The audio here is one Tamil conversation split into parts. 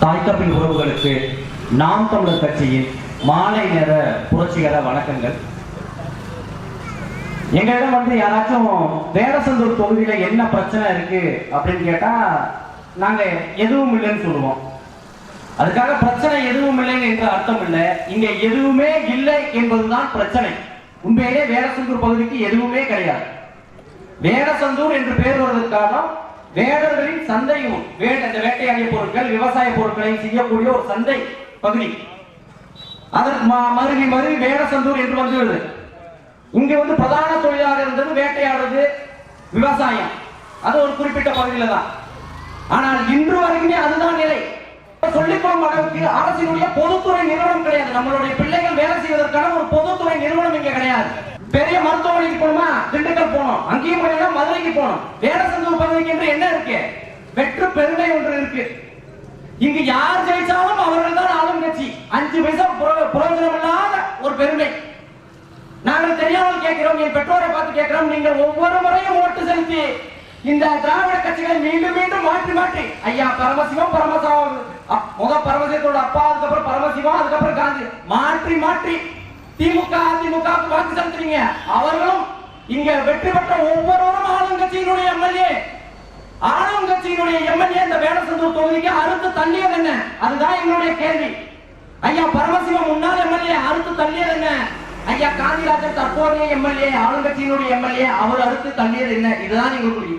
தாய்த்தமிழ் உறவுகளுக்கு நாம் தமிழர் கட்சியின் மாலை நேர புரட்சிகர வணக்கங்கள். எங்களிடம் யாராச்சும் வேடசந்தூர் தொகுதியில என்ன பிரச்சனை இருக்கு அப்படின்னு கேட்டா நாங்க எதுவும் இல்லைன்னு சொல்லுவோம். அதுக்காக பிரச்சனை எதுவும் இல்லை என்ற அர்த்தம் இல்லை, இங்க எதுவுமே இல்லை என்பதுதான் பிரச்சனை. உண்மையிலே வேடசந்தூர் பகுதிக்கு எதுவுமே கிடையாது. வேடசந்தூர் என்று பெயர் வருவதற்காக வேடர்களின் சந்தையும் வேட்டையாடிய பொருட்கள் விவசாய பொருட்களை செய்யக்கூடிய ஒரு சந்தை பகுதி. அதற்கு மருவி வேடசந்தூர் என்று வந்துள்ளது. இங்க பிரதான தொழிலாக இருந்தது வேட்டையாடுறது, விவசாயம். அது ஒரு குறிப்பிட்ட பகுதியில தான். ஆனால் இன்று வரைக்குமே அதுதான் நிலை. சொல்லிக்கொள்ளும் அளவுக்கு அரசினுடைய பொதுத்துறை நிறுவனம் கிடையாது. நம்மளுடைய பிள்ளைகள் வேலை செய்வதற்கான ஒரு பொதுத்துறை நிறுவனம் இங்க கிடையாது. பெரிய மருத்துவமனைக்கு போனோமா, திண்டுக்கல் போனோம், அங்கேயும் போனோம், மதுரைக்கு போனோம். வேடசந்தூர் பகுதிக்கு என்று என்ன இருக்கு? வெற்று பெருமை ஒன்று இருக்கு. இங்கு யார் ஜெயிச்சாலும் அவர்கள் தான் ஆளும் கட்சி. 5 பைசா பிரயோஜனம் இல்லாத ஒரு பெருமை. நாங்கள் தெரியாமல் கேட்கிறோம், என் பெற்றோரை பார்த்து கேட்கிறோம், நீங்கள் ஒவ்வொரு முறையும் ஓட்டு செலுத்தி இந்த திராவிட கட்சிகளை மீண்டும் மீண்டும் மாற்றி ஐயா பரமசிவம் பரமசிவத்தோட அப்பா, அதுக்கப்புறம் பரமசிவம், அதுக்கப்புறம் காந்தி மாற்றி திமுக அதிமுக வாக்கு செலுத்துறீங்க. அவர்களும் இங்க வெற்றி பெற்ற ஒவ்வொருவரும் ஆளுங்கட்சியினுடைய எம்எல்ஏ இந்த வேடசந்தூர் தொகுதிக்கு அறுத்து தள்ளியது என்ன? அதுதான் எங்களுடைய கேள்வி. ஐயா பரமசிவம் முன்னாள் எம்எல்ஏ அறுத்து தள்ளியது என்ன? ஐயா காந்திராஜன் தற்போதைய எம்எல்ஏ ஆளுங்கட்சியினுடைய எம்எல்ஏ அவர் அறுத்து தள்ளியது என்ன? இதுதான் எங்களுக்கு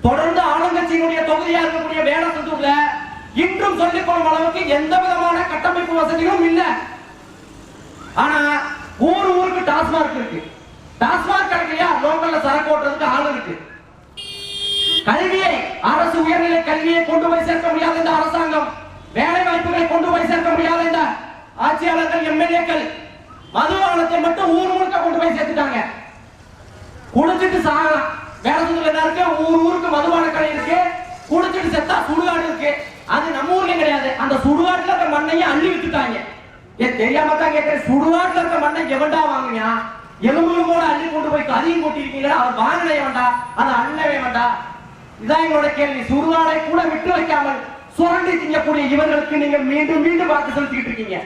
தொடர்ந்து ஆளுங்கட்சியினுடைய தொகுதியா இருக்கக்கூடிய வேடசந்தூர்ல இன்றும் சொல்லிக் கொள்ளும் அளவுக்கு எந்த விதமான கட்டமைப்பு வசதியும் இல்ல. ஆனா ஊருக்கு டாஸ்மார்க் இருக்கு. டாஸ்மார்க் கிடைக்கலையா, லோக்கல்ல சரக்கு ஓட்டுறதுக்கு ஆள் இருக்கு. கல்வியை, அரசு உயர்நிலை கல்வியை கொண்டு போய் சேர்க்க முடியாத இந்த அரசாங்கம், வேலை வாய்ப்புகளை கொண்டு போய் சேர்க்க முடியாத இந்த ஆட்சியாளர்கள் எம்எல்ஏக்கள் மதுபானத்தை மட்டும் ஊர் முழுக்க கொண்டு போய் சேர்த்துட்டாங்க. குடிச்சிட்டு சாகலாம். வேடசந்தூர்ல என்ன இருக்கு? ஊருக்கு மதுபான கடை இருக்கு. குடிச்சிட்டு செத்தா சுடுகாடு இருக்கு. அது நம்ம ஊர்ல கிடையாது. அந்த சுடுகாட்டுல இருக்க மண்ணையும் அள்ளி விட்டுட்டாங்க. தெரியாம தான் கேட்கிறேன், சுடுகாட்டுல இருக்க மண்ணை எவன்டா வாங்குங்க? எலும்புகளோட அள்ளி கொண்டு போய் அதையும் கொட்டிருக்கீங்களா? அவர் வாங்கினே வேண்டாம், அதை அண்ணவே வேண்டாம். இதான் எங்களோட கேள்வி. சுடுகாடை கூட விட்டு வைக்காமல் சுரண்டி திங்கக்கூடிய இவர்களுக்கு நீங்கள் மீண்டும் மீண்டும் வாக்கு செலுத்திக்கிட்டு இருக்கீங்க.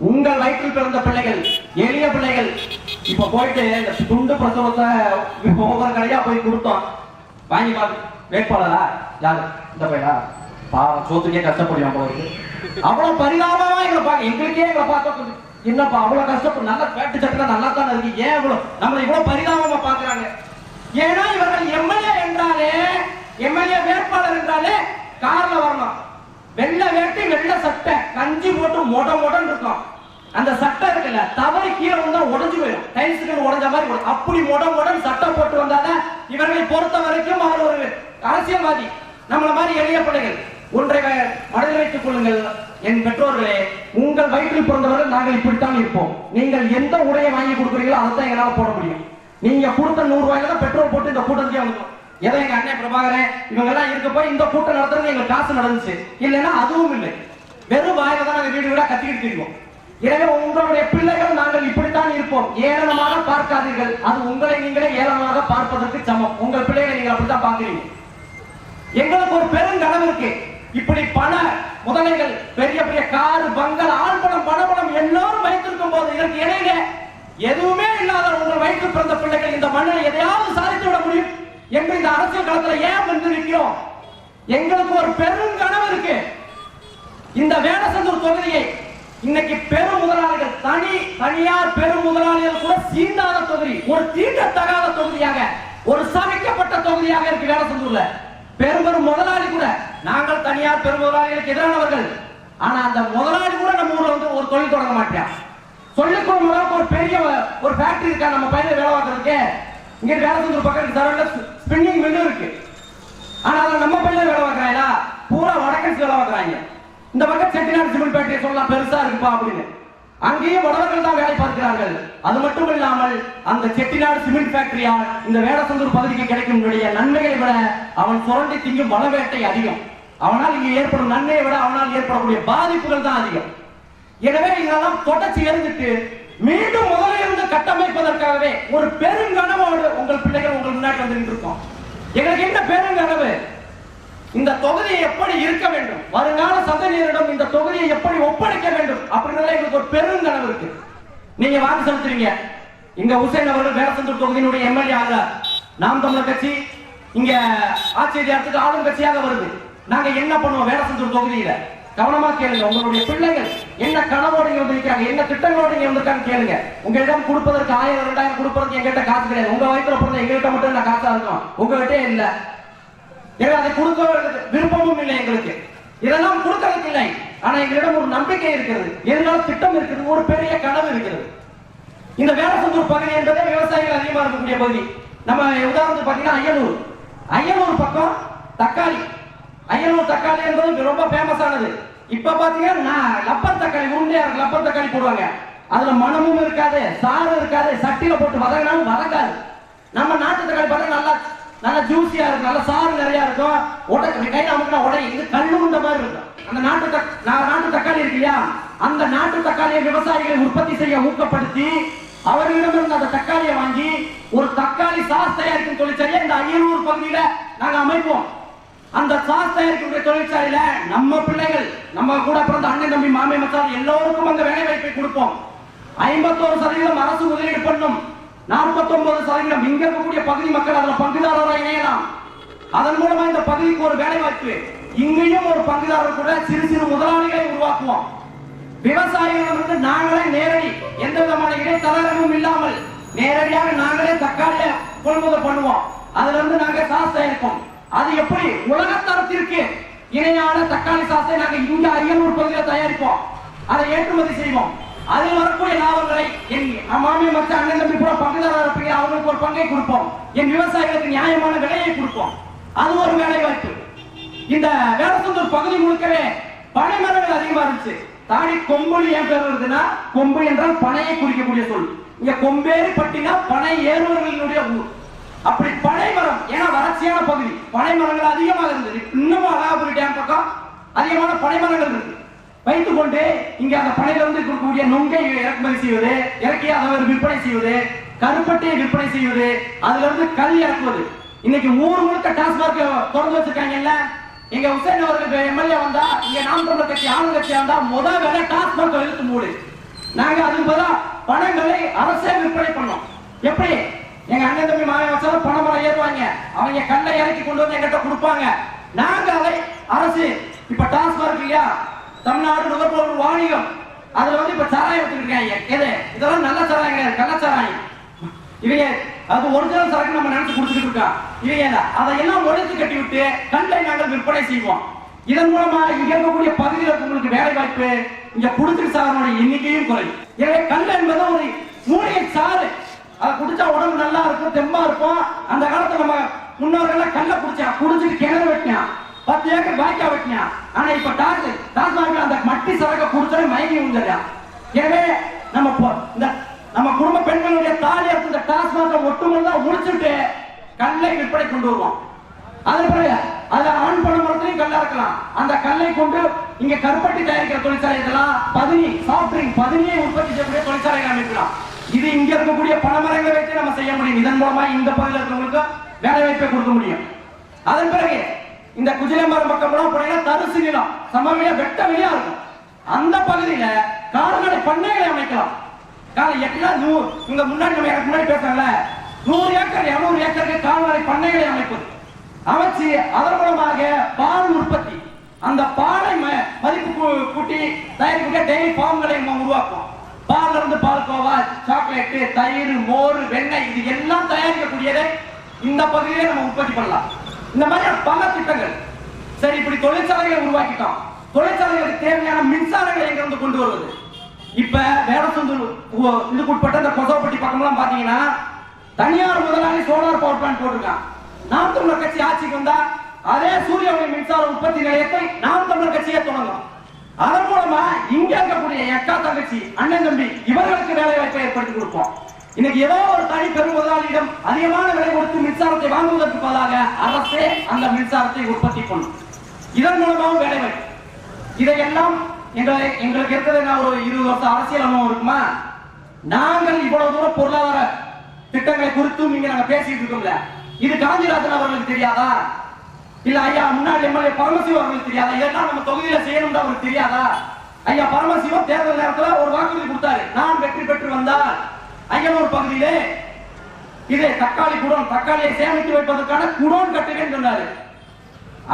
உங்கள் வயிற்றில் பிறந்த பிள்ளைகள், எளிய பிள்ளைகள், இப்ப போயிட்டு துண்டு பிரசவத்தை ஒவ்வொரு கடையா போய் கொடுத்தோம். வாங்கி பார்த்து வேட்பாளரா யாரு? இந்த பையனா பாவம், சோத்துக்கே கஷ்டப்படுவான் போல இருக்கு. அவ்வளவு பரிதாபமா எங்களுக்கே எங்களை பார்த்தா என்னப்பா அவ்வளவு கஷ்டப்படும். நல்லா பேட்டு சட்டை நல்லா தானே இருக்கு, ஏன் நம்மளை இவ்வளவு பரிதாபமா பாக்குறாங்க? ஏன்னா இவர்கள் எம்எல்ஏ என்றாலே, எம்எல்ஏ வேட்பாளர் என்றாலே கார்ல வரணும், வெள்ளை வேட்டி வெள்ளை சட்டை, கஞ்சி போட்டு மொடன் இருக்கும். அந்த சட்டை இருக்குல்ல, தவறி கீழே வந்தா உடஞ்சு போயிடும், டைல்ஸுக்கு உடஞ்ச மாதிரி. அப்படி மொடன் சட்டை போட்டு வந்தாதான் இவர்களை பொறுத்த வரைக்கும் அவர் ஒரு அரசியல்வாதி. நம்மள மாதிரி எளிய பிள்ளைகள் ஒன்றை மனதில் வைத்துக் கொள்ளுங்கள். என் பெற்றோர்களே, உங்கள் வயிற்றில் பிறந்தவர்கள் நாங்கள் இப்படித்தான் இருப்போம். நீங்கள் எந்த உடையை வாங்கி கொடுக்குறீங்களோ அதைத்தான் எங்களால் போட முடியும். நீங்க கொடுத்த 100 ரூபாயில தான் பெட்ரோல் போட்டு இந்த கூட்டத்துக்கே வந்துடும். ஏதோ எங்க அண்ணன் பிரபாகரன் இவங்க எல்லாம் இருக்க போய் இந்த கூட்டம் நடத்துறது எங்களுக்கு காசு நடந்துச்சு இல்லைன்னா அதுவும் இல்லை. வெறும் வாயில தான் நாங்கள் வீடு வீடா கத்திக்கிட்டு இருக்கோம். எனவே உங்களுடைய பிள்ளைகள் நாங்கள் இப்படித்தான் இருப்போம். ஏளனமாக பார்க்காதீர்கள். அது உங்களை நீங்களே ஏளனமாக பார்ப்பதற்கு சமம். உங்கள் பிள்ளைகளை நீங்கள் அப்படித்தான் பார்க்கிறீங்க. எங்களுக்கு ஒரு பெருங்கனவு இருக்கு. இப்படி பண முதலைகள், பெரிய பெரிய கார் பங்கள், ஆழ்பணம் பணபணம் எல்லாரும் வைத்திருக்கும் போது இதற்கு இடையில எதுவுமே இல்லாத உங்கள் வயிற்றில் பிறந்த பிள்ளைகள் இந்த மண்ணில் எதையாவது சாதித்து விட முடியும் என்று இந்த அரசியல் களத்துல ஏன் வந்து நிற்கிறோம்? எங்களுக்கு ஒரு பெருங்கனவு இருக்கு. இந்த வேடசந்தூர் தொகுதியை இன்னைக்கு பெரும் முதலாளிகள், தனியார் பெரும் முதலாளிகள் கூட சீண்டாத தொகுதி, ஒரு தீண்டத்தகாத தொகுதியாக, ஒரு சமைக்கப்பட்ட தொகுதியாக இருக்கு வேடசந்தூர்ல. பெரும் முதலாளி கூட, நாங்கள் தனியார் பெரும் முதலாளிகளுக்கு எதிரானவர்கள், ஆனா அந்த முதலாளி கூட நம்ம ஊர்ல ஒரு தொழில் தொடங்க மாட்டேன். சொல்லிக்கொள்ளும் அளவுக்கு ஒரு பெரிய ஒரு ஃபேக்டரி இருக்கா நம்ம பையனை வேலை பார்க்கறதுக்கு. இங்க வேடசந்தூர் பக்கம் தரவுல ஸ்பின்னிங் மில் இருக்கு. ஆனா நம்ம பையனை வேலை பார்க்கறாங்களா? பூரா வடக்கன்ஸ் வேலை பார்க்கறாங்க. இந்த பக்கம் செட்டிநாடு சிமெண்ட் ஃபேக்டரி சொல்லலாம் பெருசா இருக்குப்பா அப்படின்னு, அங்கேயும் வடவர்கள் தான் வேலை பார்க்கிறார்கள். அது மட்டும் இல்லாமல் அந்த செட்டிநாடு சிமெண்ட் ஃபேக்டரியால் இந்த வேடசந்தூர் பகுதிக்கு கிடைக்கும் நன்மைகளை விட அவன் சுரண்டி திங்கும் வளவேட்டை அதிகம். அவனால் இங்கு ஏற்படும் நன்மையை விட அவனால் ஏற்படக்கூடிய பாதிப்புகள் தான் அதிகம். எனவே இதெல்லாம் தொடர்ச்சி இருந்துட்டு மீண்டும் முதலிருந்து கட்டமைப்பதற்காகவே ஒரு பெருங்கனவோடு உங்கள் பிள்ளைகள் உங்கள் முன்னாடி வந்து இருக்கோம். எங்களுக்கு என்ன பெருங்கனவு? இந்த தொகுதி எப்படி இருக்க வேண்டும், வருங்கால பகுதியினரிடம் இந்த தொகுதியை எப்படி ஒப்படைக்க வேண்டும் அப்படின்றத எங்களுக்கு ஒரு பெருங்கனவு இருக்கு. நீங்க வாக்கு செலுத்துறீங்க. இங்க உசேன் அவர்கள் வேடசந்தூர் தொகுதியினுடைய எம்எல்ஏ ஆகிறார். நாம் தமிழர் கட்சி இங்க ஆட்சி அதிகாரத்துக்கு ஆளும் கட்சியாக வருது. நாங்க என்ன பண்ணுவோம் வேடசந்தூர் தொகுதியில? கவனமா கேளுங்க. உங்களுடைய பிள்ளைகள் என்ன கனவோடு இங்க வந்திருக்காங்க, என்ன திட்டங்களோடு இங்க வந்திருக்காங்க கேளுங்க. உங்களிடம் கொடுப்பதற்கு 1000 2000 கொடுப்பதற்கு எங்கிட்ட காசு கிடையாது. உங்க வயிற்றுல பிறந்த எங்ககிட்ட மட்டும் நான் காசா இருக்கும், உங்ககிட்டே இல்ல. ஏன்னா அதை கொடுக்க விருப்பமும் இல்லை எங்களுக்கு. இதெல்லாம் கொடுக்கறதுக்கு இல்லை. ஆனா எங்களிடம் ஒரு நம்பிக்கை இருக்கிறது, எதிர்கால திட்டம் இருக்கிறது, ஒரு பெரிய கனவு இருக்கிறது. இந்த வேடசந்தூர் பகுதி என்பதே விவசாயிகள் அதிகமா இருக்கக்கூடிய பகுதி. நம்ம உதாரணத்துக்கு பாத்தீங்கன்னா அய்யனூர் பக்கம் தக்காளி, அய்யனூர் தக்காளி என்பது ரொம்ப ஃபேமஸ் ஆனது. இப்ப பாத்தீங்கன்னா லப்பர் தக்காளி, உருண்டையா லப்பர் தக்காளி போடுவாங்க. அதுல மனமும் இருக்காது, சாறு இருக்காது, சட்டியில போட்டு வதங்கினாலும் வதங்காது. நம்ம நாட்டு தக்காளி பார்த்தா நல்லா ஜூசியா இருக்கும், நல்ல சாறு நிறைய இருக்கும். கை நமக்கு உடை இது கல்லுண்ட மாதிரி இருக்கும். அந்த நாட்டு தக்காளி இருக்கு இல்லையா, அந்த நாட்டு தக்காளியை விவசாயிகளை உற்பத்தி செய்ய ஊக்கப்படுத்தி அவர்களிடமிருந்து அந்த தக்காளியை வாங்கி ஒரு தக்காளி சாஸ் தயாரிக்கும் தொழிற்சாலையை இந்த அய்யனூர் பகுதியில நாங்க அமைப்போம். அந்த சாஸ் தயாரிக்கக்கூடிய தொழிற்சாலையில நம்ம பிள்ளைகள், நம்ம கூட பிறந்த அண்ணன் தம்பி மாமே மச்சான் எல்லோருக்கும் அந்த வேலை வாய்ப்பை கொடுப்போம். 51% அரசு முதலீடு பண்ணும், 49% இங்க இருக்கக்கூடிய பகுதி மக்கள் அதுல பங்குதாரராக இணையலாம். அதன் மூலமா இந்த பகுதிக்கு ஒரு வேலை வாய்ப்பு. இங்கேயும் ஒரு பங்குதாரர் கூட சிறு சிறு முதலாளிகளை உருவாக்குவோம். விவசாயிகளிடமிருந்து நாங்களே நேரடி, எந்த விதமான இடைத்தரகமும் இல்லாமல் நேரடியாக நாங்களே தக்காளியை கொள்முதல் பண்ணுவோம். அதுல இருந்து நாங்க சாஸ் தயாரிப்போம். அது எப்படி உலகத்தரத்திற்கு இணையான தக்காளி சாஸை நாங்க இங்க அய்யனூர் பகுதியில் தயாரிப்போம். அதை ஏற்றுமதி செய்வோம். அதில் வரக்கூடிய லாபங்களை என் மாமி மற்ற அண்ணன் தம்பி கூட பங்குதாரர் இருப்பீங்க, அவங்களுக்கு ஒரு பங்கை கொடுப்போம். என் விவசாயிகளுக்கு நியாயமான விலையை கொடுப்போம். அது ஒரு வேலை வாய்ப்பு. இந்த வேடசந்தூர் பகுதி முழுக்கவே பனை மரங்கள் அதிகமா இருந்துச்சு. தாடி கொம்புன்னு ஏன் பேர் வருதுன்னா, கொம்பு என்றால் பனையை குறிக்கக்கூடிய சொல். இங்க கொம்பேறி பட்டினா பனை ஏறுவர்களுடைய ஊர். அப்படி பனை மரம், ஏன்னா வறட்சியான பகுதி, பனை மரங்கள் அதிகமாக இருந்தது. இன்னமும் அழகாபுரி டேம் பக்கம் அதிகமான பனை மரங்கள் இருக்கு. வைத்துக் கொண்டு இங்க அந்த பனையிலிருந்து இருக்கக்கூடிய நுங்கை இறக்குமதி செய்வது, இறக்கி அதை விற்பனை செய்வது, கருப்பட்டியை விற்பனை செய்வது, அதுல இருந்து கல் இறக்குவது. இன்னைக்கு ஊர் முழுக்க டாஸ்மார்க் திறந்து வச்சிருக்காங்கல்ல. எங்க உசேன் அவர்கள் எம்எல்ஏ வந்தா, இங்க நாம் தமிழர் கட்சி ஆளும் கட்சி வந்தா முதல் வேலை டாஸ்மார்க் இழுத்து மூடு. நாங்க அதுக்கு பதிலாக பணங்களை அரசே விற்பனை பண்ணோம். எப்படி? எங்க அண்ணன் தம்பி மாலை வச்சாலும் பணமரம் ஏறுவாங்க, அவங்க கல்லை இறக்கி கொண்டு வந்து எங்கிட்ட கொடுப்பாங்க. நாங்க அதை அரசு இப்ப டாஸ்மார்க் இல்லையா, தமிழ்நாடு நுகர்வோர் வாணிகம், அதுல வந்து இப்ப சாராயம் வச்சிருக்காங்க. எது இதெல்லாம் நல்ல சாராயம் கிடையாது, கள்ளச்சாராயம். இவங்க அது ஒரிஜினல் சரக்கு நம்ம நினைச்சு குடிச்சிட்டு இருக்கா. இவங்க அதையெல்லாம் ஒழித்து கட்டி விட்டு கல்லை நாங்கள் விற்பனை செய்வோம். இதன் மூலமா இங்க இருக்கக்கூடிய பகுதியில் இருக்கவங்களுக்கு வேலை வாய்ப்பு, இங்க குடிச்சிட்டு சாரனுடைய எண்ணிக்கையும் குறையும். எனவே கல் என்பது ஒரு மூலிகை சாறு. அதை குடிச்சா உடம்பு நல்லா இருக்கும், தெம்பா இருக்கும். அந்த காலத்துல நம்ம முன்னோர்கள் கல்ல குடிச்சிட்டு கிணறு வெட்டினான், 10 ஏக்கர் பாக்கியா வெட்டினான். ஆனா இப்ப டாஸ்மார்க்ல அந்த மட்டி சரக்க குடிச்சா மயங்கி விழுந்துடுறான். எனவே நம்ம குடும்ப பெண்களுடைய தாலி அறுத்து இந்த டாஸ்மார்க் ஒட்டுமொத்தா முடிச்சுட்டு கல்லை விற்பனை கொண்டு வருவோம். அதன் பிறகு அதை ஆண் பண மரத்திலையும் கல்லா இருக்கலாம். அந்த கல்லை கொண்டு இங்க கருப்பட்டி தயாரிக்கிற தொழிற்சாலை, இதெல்லாம் சாஃப்ட் ட்ரிங்க் பதினியை உற்பத்தி செய்யக்கூடிய தொழிற்சாலைகள் அமைக்கலாம். இது இங்க இருக்கக்கூடிய பணமரங்களை வைத்து நம்ம செய்ய முடியும். இதன் மூலமா இந்த பகுதியில் இருக்கிறவங்களுக்கு வேலை வாய்ப்பை கொடுக்க முடியும். அதன் பிறகு இந்த குஜிலம்பரம் பக்கம் போனீங்கன்னா தரிசு நிலம், சமவெளியா வெட்ட வெளியா இருக்கும். அந்த பகுதியில கால்நடை பண்ணைகளை அமைக்கலாம். இங்க முன்னாடி நம்ம எனக்கு முன்னாடி பேசுறாங்கல்ல, 100 ஏக்கர் 200 ஏக்கருக்கு கால்நடை பண்ணைகளை அமைப்பது, அமைச்சு அதன் மூலமாக பால் உற்பத்தி, அந்த பாலை மதிப்பு கூட்டி தயாரிக்க டெய்ரி ஃபார்ம்களை நம்ம உருவாக்குவோம். பால்ல இருந்து பால்கோவா, சாக்லேட், தயிர், மோர், வெண்ணெய், இது எல்லாம் தயாரிக்கக்கூடியதை இந்த பகுதியிலே நம்ம உற்பத்தி பண்ணலாம். இந்த மாதிரி பல திட்டங்கள். சரி, இப்படி தொழிற்சாலைகளை உருவாக்கிட்டோம். தொழிற்சாலைகளுக்கு தேவையான மின்சாரங்களை எங்க இருந்து கொண்டு வருவது? இப்ப வேடசந்தூர் இதுக்கு உட்பட்ட இந்த கொசவப்பட்டி பக்கம்லாம் பாத்தீங்கன்னா தனியார் முதலாளி சோலார் பவர் பிளான்ட் போட்டிருக்கான். நாம் தமிழர் கட்சி ஆட்சிக்கு வந்தா அதே சூரிய ஒளி மின்சார உற்பத்தி நிலையத்தை நாம் தமிழர் கட்சியே தொடங்கும். அதன் மூலமா இங்க இருக்கக்கூடிய அக்கா தங்கச்சி அண்ணன் தம்பி இவர்களுக்கு வேலை வாய்ப்பை ஏற்படுத்தி கொடுப்போம். இன்னைக்கு ஏதோ ஒரு தனி பெரும் முதலாளியிடம் அதிகமான விலை கொடுத்து மின்சாரத்தை வாங்குவதற்கு பதிலாக அரசே அந்த மின்சாரத்தை உற்பத்தி பண்ணும். இதன் மூலமாகவும் வேலை வாய்ப்பு. இதையெல்லாம் எங்களுக்கு இருக்கிறது ஒரு 20 வருஷம் அரசியல் அனுபவம் இருக்குமா? நாங்கள் இவ்வளவு தூரம் பொருளாதார திட்டங்களை குறித்தும் இங்க நாங்க பேசிட்டு இருக்கோம்ல, இது காந்திராஜன் அவர்களுக்கு தெரியாதா? இல்ல ஐயா முன்னாள் எம்எல்ஏ பரமசிவம் அவர்களுக்கு தெரியாதா? இதெல்லாம் நம்ம தொகுதியில செய்யணும் அவருக்கு தெரியாதா? ஐயா பரமசிவம் தேர்தல் நேரத்தில் ஒரு வாக்குறுதி கொடுத்தாரு, நான் வெற்றி பெற்று வந்தால் ஐயனூர் பகுதியிலே இதே தக்காளி குடோன், தக்காளியை சேமித்து வைப்பதற்கான குடோன் கட்டுவேன் சொன்னாரு.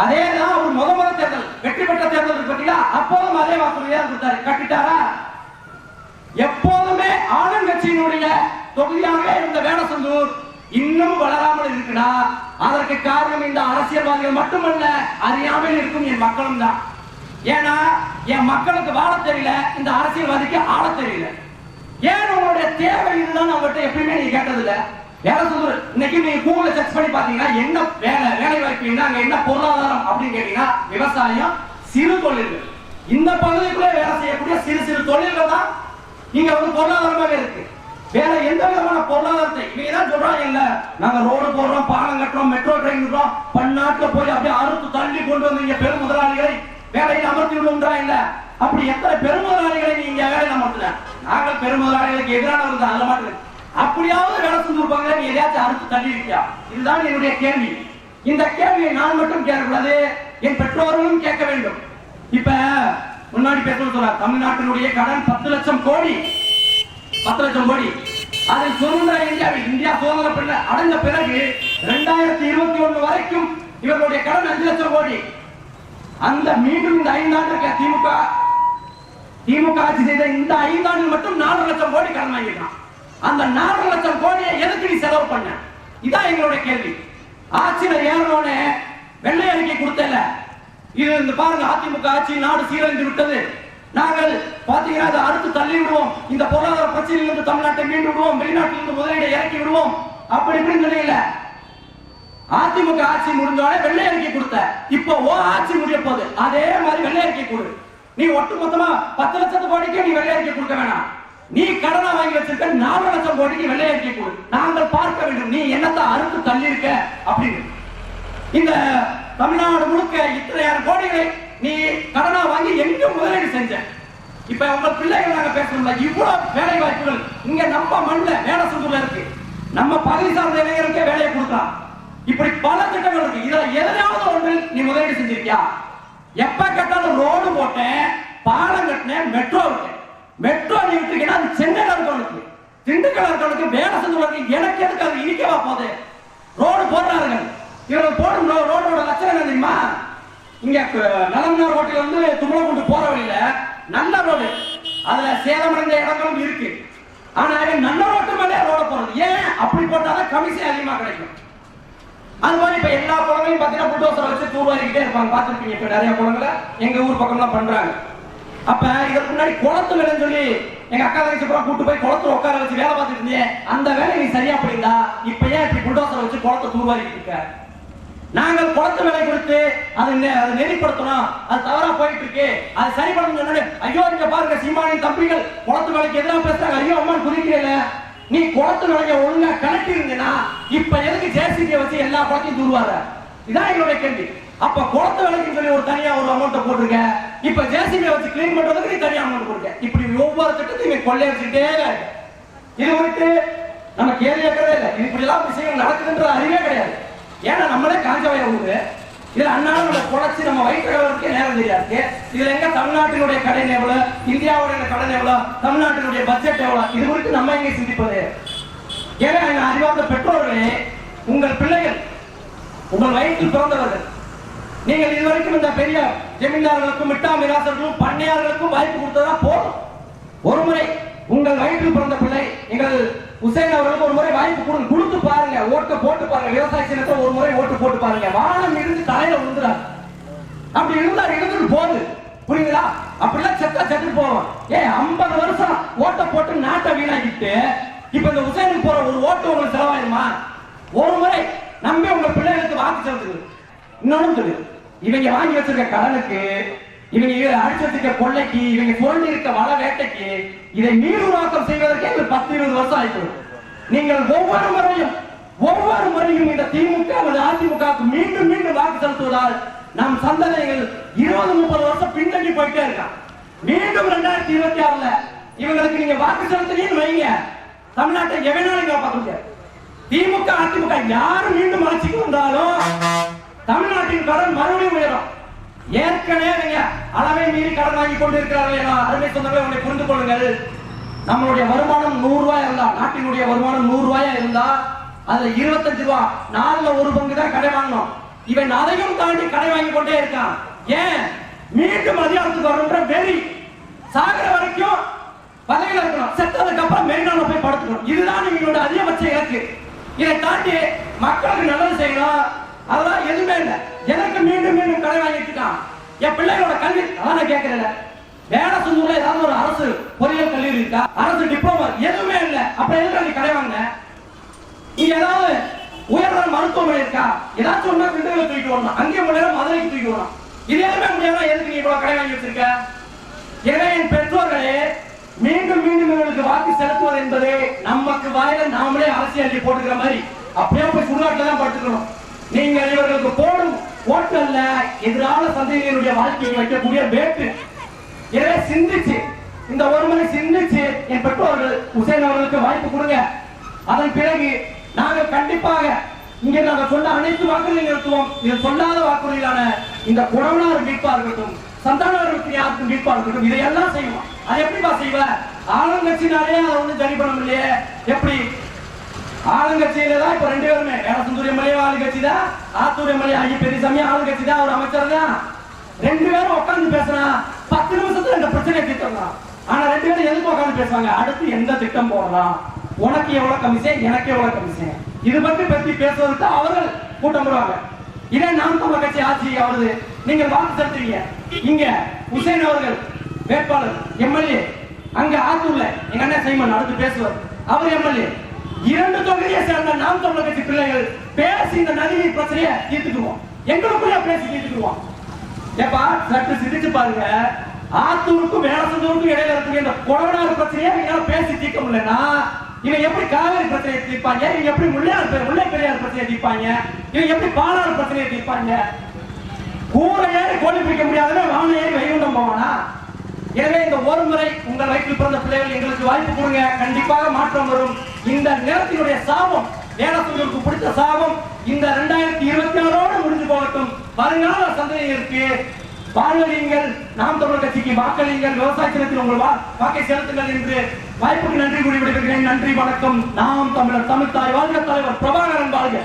அதேதான் அவர் முதல் தேர்தல் வெற்றி பெற்ற தேர்தல் பற்றியா அப்போதும் அதே வாக்குறுதியா கொடுத்தாரு. கட்டிட்டாரா? எப்போதுமே ஆளுங்கட்சியினுடைய தொகுதியாக இருந்த வேடசந்தூர் இன்னும் வளராமல் இருக்குன்னா அதற்கு காரணம் இந்த அரசியல்வாதிகள் மட்டுமல்ல, அறியாமல் இருக்கும் என் மக்களும் தான். ஏன்னா என் மக்களுக்கு வாழ தெரியல, இந்த அரசியல்வாதிக்கு ஆள தெரியல. ஏன் உங்களுடைய தேவை இதுதான் அவர்கிட்ட எப்பயுமே நீங்க கேட்டது இல்ல. வேடசந்தூர் இன்னைக்கு நீங்க கூகுள்ல சர்ச் பண்ணி பாத்தீங்கன்னா என்ன வேலை வாய்ப்பு, அங்க என்ன பொருளாதாரம் அப்படின்னு கேட்டீங்கன்னா விவசாயம், சிறு தொழில்கள். இந்த பகுதிக்குள்ளே வேலை செய்யக்கூடிய சிறு சிறு தொழில்கள் தான் இங்க வந்து பொருளாதாரமாவே இருக்கு. வேற எந்த விதமான பொருளாதாரத்தை இவங்க தான் சொல்றாங்க, இல்ல நாங்க ரோடு போடுறோம், பாலம் கட்டுறோம், மெட்ரோ ட்ரெயின் விடுறோம், பன்னாட்டுல போய் அப்படியே அறுத்து தள்ளி கொண்டு வந்து இங்க பெரும் முதலாளிகளை வேலையில் அமர்த்தி விடுவோம்ன்றா இல்ல. அப்படி எத்தனை பெரும் முதலாளிகளை நீங்க வேலையில் அமர்த்தல? நாங்கள் பெரும் முதலாளிகளுக்கு எதிரானவர்கள் தான், அதுல மாட்டு. அப்படியாவது வேலை செஞ்சிருப்பாங்க, நீ எதையாச்சும் அறுத்து தள்ளி இருக்கியா? இதுதான் என்னுடைய கேள்வி. இந்த கேள்வியை நான் மட்டும் கேட்கக்கூடாது, என் பெற்றோர்களும் கேட்க வேண்டும். இப்ப முன்னாடி பேசணும் சொல்றார், தமிழ்நாட்டினுடைய கடன் 10 லட்சம் கோடி, 10 லட்சம் கோடி. அதில் சுதந்திர இந்தியா சுதந்திர அடைந்த பிறகு 2021 வரைக்கும் இவர்களுடைய கடன் 5 லட்சம் கோடி. அந்த மீண்டும் இந்த 5 ஆண்டுக்கு திமுக ஆட்சி செய்த இந்த 5 ஆண்டில் மட்டும் 4 லட்சம் கோடி கடன் வாங்கியிருக்கான். அந்த 4 லட்சம் கோடியை எதுக்கு நீ செலவு பண்ண? இதான் எங்களுடைய கேள்வி. ஆட்சியில ஏறனோட வெள்ளை அறிக்கை கொடுத்தல, இது இந்த பாருங்க அதிமுக ஆட்சி நாடு சீரழிந்து விட்டது, நாங்கள் பாத்தீங்கன்னா அதை அடுத்து தள்ளி விடுவோம், இந்த பொருளாதார பிரச்சனையிலிருந்து தமிழ்நாட்டை மீண்டு விடுவோம், வெளிநாட்டிலிருந்து முதலீடை இறக்கி விடுவோம் அப்படி இப்படின்னு சொல்லல. அதிமுக ஆட்சி முடிஞ்சோட வெள்ளை அறிக்கை கொடுத்த, இப்போ ஆட்சி முடிய போகுது, அதே மாதிரி வெள்ளை அறிக்கை கொடு. நீ ஒட்டுமொத்தமா 10 லட்சம் கோடிக்கு நீ வெள்ளை அறிக்கை கொடுக்க வேணாம், நீ கடனை வாங்கி வச்சிருக்க 4 லட்சம் கோடிக்கு வெள்ளை அறிக்கை கொடு, நாங்கள் பார்க்க வேண்டும் நீ என்னத்தை அறுத்து தள்ளி இருக்க அப்படின்னு. இந்த தமிழ்நாடு முழுக்க இத்தனையாயிரம் கோடிகளை நீ கடனா வாங்கி எங்கும் முதலீடு செஞ்ச. இப்ப உங்க பிள்ளைகள் நாங்க பேசணும்ல, இவ்வளவு வேலை வாய்ப்புகள் இங்க நம்ம மண்ணுல வேடசந்தூர்ல இருக்கு, நம்ம பகுதி சார்ந்த இளைஞருக்கே வேலையை கொடுக்கலாம். இப்படி பல திட்டங்கள் இருக்கு, இதுல எதாவது ஒன்று நீ முதலீடு செஞ்சிருக்கியா? எப்ப கேட்டாலும் ரோடு போட்டேன், பாலம் கட்டினேன், மெட்ரோ இருக்கு. மெட்ரோ நீ விட்டுருக்கீங்கன்னா அது சென்னையில இருக்கவனுக்கு, திண்டுக்கல் இருக்கவனுக்கு, வேடசந்தூர்ல இருக்கு, எனக்கு எதுக்கு அது இனிக்கவா போகுது? ரோடு போடுறார்கள், இவர்கள் போடும் ரோடோட லட்சணம் என்ன தெரியுமா? இங்க நலம்னார் ஹோட்டல் வந்து தும்பலகுண்டு போற வழியில நல்ல ரோடு, அதுல சேதமடைந்த இடங்களும் இருக்கு. ஆனா நல்ல ரோட்டு மேலே ரோட போறது ஏன்? அப்படி போட்டாதான் கமிஷன் அதிகமா கிடைக்கும். அது மாதிரி இப்ப எல்லா குளங்களையும் பாத்தீங்கன்னா புல்டோசர் வச்சு தூர்வாரிக்கிட்டே இருப்பாங்க, பாத்துருப்பீங்க. இப்ப நிறைய குளங்களை எங்க ஊர் பக்கம் எல்லாம் பண்றாங்க. அப்ப இதற்கு முன்னாடி குளத்து வேலைன்னு சொல்லி எங்க அக்கா தங்கச்சி பூரா கூட்டு போய் குளத்துல உட்கார வச்சு வேலை பார்த்துட்டு இருந்தேன், அந்த வேலை நீ சரியா பண்ணியிருந்தா இப்ப ஏன் இப்படி புல்டோசர் வச்சு குளத்தை தூர்வாரிக்கிட்டு இருக்க? நாங்கள் குளத்து வேலை கொடுத்து அதை நெறிப்படுத்தணும், அது தவறா போயிட்டு இருக்கு, அது சரி பண்ணணும் சொன்னோட ஐயோ இங்க பாருங்க சீமானின் தம்பிகள் குளத்து வேலைக்கு எதிராக பேசுறாங்க, ஐயோ அம்மா குதிக்கிறீல. நீ குளத்து வேலையை ஒழுங்கா கலட்டி இருந்தீங்கன்னா இப்ப எதுக்கு ஜேசிபியை வச்சு எல்லா குளத்தையும் தூர்வார? இதான் என்னுடைய கேள்வி. அப்ப குளத்து வேலைக்கு சொல்லி ஒரு தனியா ஒரு அமௌண்ட் போட்டிருக்க, இப்ப ஜேசிபியை வச்சு கிளீன் பண்றதுக்கு நீ தனியா அமௌண்ட் போட்டிருக்க. இப்படி ஒவ்வொரு திட்டத்தையும் கொள்ளையடிச்சுட்டே இது குறித்து நம்ம கேள்வி கேட்கறதே இல்லை. இப்படி எல்லாம் விஷயங்கள் நடக்குதுன்ற அறிவே கிடையாது. ஏன்னா நம்மளே காஞ்சவய ஊரு, இதுல அண்ணாலும் நம்ம குறைச்சி நம்ம வயிற்றுக்கு நேரம் தெரியாது. இதுல எங்க தமிழ்நாட்டினுடைய கடன் எவ்வளவு, இந்தியாவுடைய கடன் எவ்வளவு, தமிழ்நாட்டினுடைய பட்ஜெட் எவ்வளவு, இது குறித்து நம்ம எங்கே சிந்திப்பது? ஏன்னா அறிவார்ந்த பெற்றோர்களே, உங்கள் பிள்ளைகள் உங்கள் வயிற்றில் பிறந்தவர்கள், நீங்கள் இதுவரைக்கும் இந்த பெரிய ஜமீன்தார்களுக்கும் மிட்டா மிராசர்களும் பண்ணையார்களுக்கும் வாய்ப்பு கொடுத்ததா போதும். ஒரு முறை உங்கள் வயிற்றில் பிறந்த பிள்ளை எங்கள் உசேன் அவர்களுக்கு ஒரு முறை வாய்ப்பு கொடுத்து பாருங்க, ஓட்டு போட்டு பாருங்க, விவசாய சின்னத்தை ஒரு முறை ஓட்டு போட்டு பாருங்க. வானம் இருந்து தலையில விழுந்துறாரு, அப்படி இருந்தா இருந்துட்டு போகுது, புரியுங்களா? அப்படிலாம் செத்தா செத்து போவோம். 50 வருஷம் ஓட்ட போட்டு நாட்டை வீணாக்கிட்டு இப்ப இந்த உசேனுக்கு போற ஒரு ஓட்டு உங்களுக்கு செலவாயிருமா? ஒரு முறை நம்பி உங்க பிள்ளைகளுக்கு வாக்கு செலுத்துது. இன்னொன்னு சொல்லு, இவங்க வாங்கி வச்சிருக்க கடனுக்கு, இவங்க அடிச்சு வச்சிருக்க கொள்ளைக்கு, இவங்க சொல்லி இருக்க வள வேட்டைக்கு, இதை மீளுருவாக்கம் செய்வதற்கே 10-20 வருஷம் ஆயிட்டு. நீங்கள் ஒவ்வொரு முறையும் இந்த திமுக அல்லது அதிமுக மீண்டும் மீண்டும் வாக்கு செலுத்துவதால் நம் சந்ததிகள் 20-30 வருஷம் பின்னங்கி போயிட்டே இருக்கான். மீண்டும் 2026 இவங்களுக்கு நீங்க வாக்கு செலுத்துறீங்கன்னு வைங்க, தமிழ்நாட்டை எவனாலும் காப்பாற்ற முடியாது. திமுக அதிமுக யாரும் மீண்டும் ஆட்சிக்கு வந்தாலும் தமிழ்நாட்டின் கடன் மறுபடியும் உயரும். ஏற்கனவே நீங்க அளவை மீறி கடன் வாங்கி கொண்டு இருக்கிறார்கள். அருமை சொந்தங்களை உங்களை புரிந்து கொள்ளுங்கள். நம்மளுடைய வருமானம் 100 ரூபாய் இருந்தா, நாட்டினுடைய வருமானம் 100 ரூபாயா இருந்தா அதுல 25 ரூபாய், 4ல் 1 பங்கு தான் கடை வாங்கணும். இவன் அதையும் தாண்டி கடை வாங்கி கொண்டே இருக்கான். ஏன்? மீண்டும் அதிகாரத்துக்கு வரணுன்ற வெறி. சாகிற வரைக்கும் பதவியில் இருக்கணும், செத்ததுக்கு அப்புறம் மெரினால போய் படுத்துக்கணும். இதுதான் இவங்களோட அதிகபட்ச இலக்கு. இதை தாண்டி மக்களுக்கு நல்லது செய்யணும், அதெல்லாம் எதுவுமே இல்லை. எனக்கு மீண்டும் மீண்டும் கடை வாங்கிட்டு இருக்கான். என் பிள்ளைகளோட கல்வி அதான் கேட்கிறேன். வேடசந்தூர்ல ஏதாவது ஒரு அரசு பொறியியல் கல்லூரி இருக்கா? அரசு டிப்ளமா எதுவுமே இல்லை. அப்புறம் எதுக்கு நீ கடை வாங்க? இங்க ஏதாவது உயர்தர மருத்துவமனை இருக்கா? ஏதாச்சும் ஒண்ணா திண்டுக்கல்ல தூக்கிட்டு வரணும், அங்கே முடியாது மதுரைக்கு தூக்கிட்டு வரணும். இது எதுவுமே முடியாத எதுக்கு நீ இவ்வளவு கடை வாங்கி வச்சிருக்க? எனவே என் பெற்றோர்களே, மீண்டும் மீண்டும் இவர்களுக்கு வாக்கு செலுத்துவது என்பது நமக்கு வாயில நாமளே அரசியல் போட்டுக்கிற மாதிரி அப்படியே போய் சுடுகாட்டில தான் படுத்துக்கணும். நீங்கள் இவர்களுக்கு போடும் ஓட்டு அல்ல, எதிரான சந்ததியினுடைய வாழ்க்கையை வைக்கக்கூடிய வேட்டு. எனவே சிந்திச்சு, இந்த ஒரு முறை சிந்திச்சு என் பெற்றோர்கள் உசேன் அவர்களுக்கு வாய்ப்பு கொடுங்க. அதன் பிறகு நாங்கள் கண்டிப்பாக இங்கே நாங்கள் சொன்ன அனைத்து வாக்குறுதிகளை நிறுத்துவோம். இது சொல்லாத வாக்குறுதிகளான இந்த குணவனார் மீட்பா இருக்கட்டும், சந்தானவர்களுக்கு யாருக்கும் மீட்பா இருக்கட்டும், இதையெல்லாம் செய்வோம். அது எப்படிப்பா செய்வ? ஆளுங்கட்சினாலே அதை ஒன்றும் சரி பண்ண முடியலையே. எப்படி? ஆளுங்கட்சியில தான் இப்ப 2 பேருமே, வேடசந்தூர் எம்எல்ஏ ஆளுங்கட்சி தான், ஆத்தூர் எம்எல்ஏ ஐயா பெரியசாமி ஆளுங்கட்சி தான், ஒரு அமைச்சர் தான். 2 பேரும் உட்கார்ந்து பேசினா 10 நிமிஷத்துல இந்த பிரச்சனையை தீர்த்தலாம். ஆனா 2 பேரும் எதுக்கு உட்கார்ந்து பேசுவாங்க? அடுத்து எந்த திட்டம் போடலாம், உனக்கு எவ்வளவு கமிஷன், எனக்கு எவ்வளவு கமிஷன், இது பற்றி பேசுவதற்கு அவர்கள் கூட்டம் போடுவாங்க. இதே நாம் தமிழர் கட்சி ஆட்சி ஆகுது, நீங்கள் வாக்கு செலுத்துவீங்க. இங்க உசேன் அவர்கள் வேட்பாளர் எம்எல்ஏ, அங்க ஆத்தூர்ல எங்க அண்ணன் சைமன் அடுத்து பேசுவார், அவர் எம்எல்ஏ. 2 தொகுதியை சேர்ந்த நாம் தமிழர் கட்சி பிள்ளைகள் பேசி இந்த நதிநீர் பிரச்சனையை தீர்த்துக்குவோம், எங்களுக்குள்ள பேசி தீர்த்துக்குவோம். ஏப்பா சற்று சிந்திச்சு பாருங்க, ஆத்தூருக்கும் வேடசந்தூருக்கும் இடையில இருக்கக்கூடிய இந்த கொடவனார் பிரச்சனையை நீங்க பேசி தீர்க்க முடியலன்னா இவன் எப்படி காவேரி பிரச்சனையை தீர்ப்பாங்க? இவங்க எப்படி முல்லை பெரியார் பிரச்சனையை தீர்ப்பாங்க? இவங்க எப்படி பாலாறு பிரச்சனையை தீர்ப்பாங்க? கூரை ஏறி கோழி பிடிக்க முடியாதுன்னு வாழை ஏறி வைகுண்டம் போவானா? எனவே இந்த ஒரு முறை உங்கள் வயிற்றில் பிறந்த பிள்ளைகள் எங்களுக்கு வாய்ப்பு கொடுங்க, கண்டிப்பாக மாற்றம் வரும். இந்த நிலத்தினுடைய சாபம், வேடசந்தூருக்கு பிடித்த சாபம் இந்த 2026 முடிஞ்சு போகட்டும். வருங்கால சந்ததியினருக்கு வாழ்வீங்கள், நாம் தமிழர் கட்சிக்கு வாக்களியுங்கள், விவசாய சின்னத்தில் உங்கள் வாக்கை செலுத்துங்கள் என்று வாய்ப்புக்கு நன்றி கூறி விடுகிறேன். நன்றி, வணக்கம். நாம் தமிழர், தமிழ் தாய் வாழ்க, தலைவர் பிரபாகரன் வாழ்க.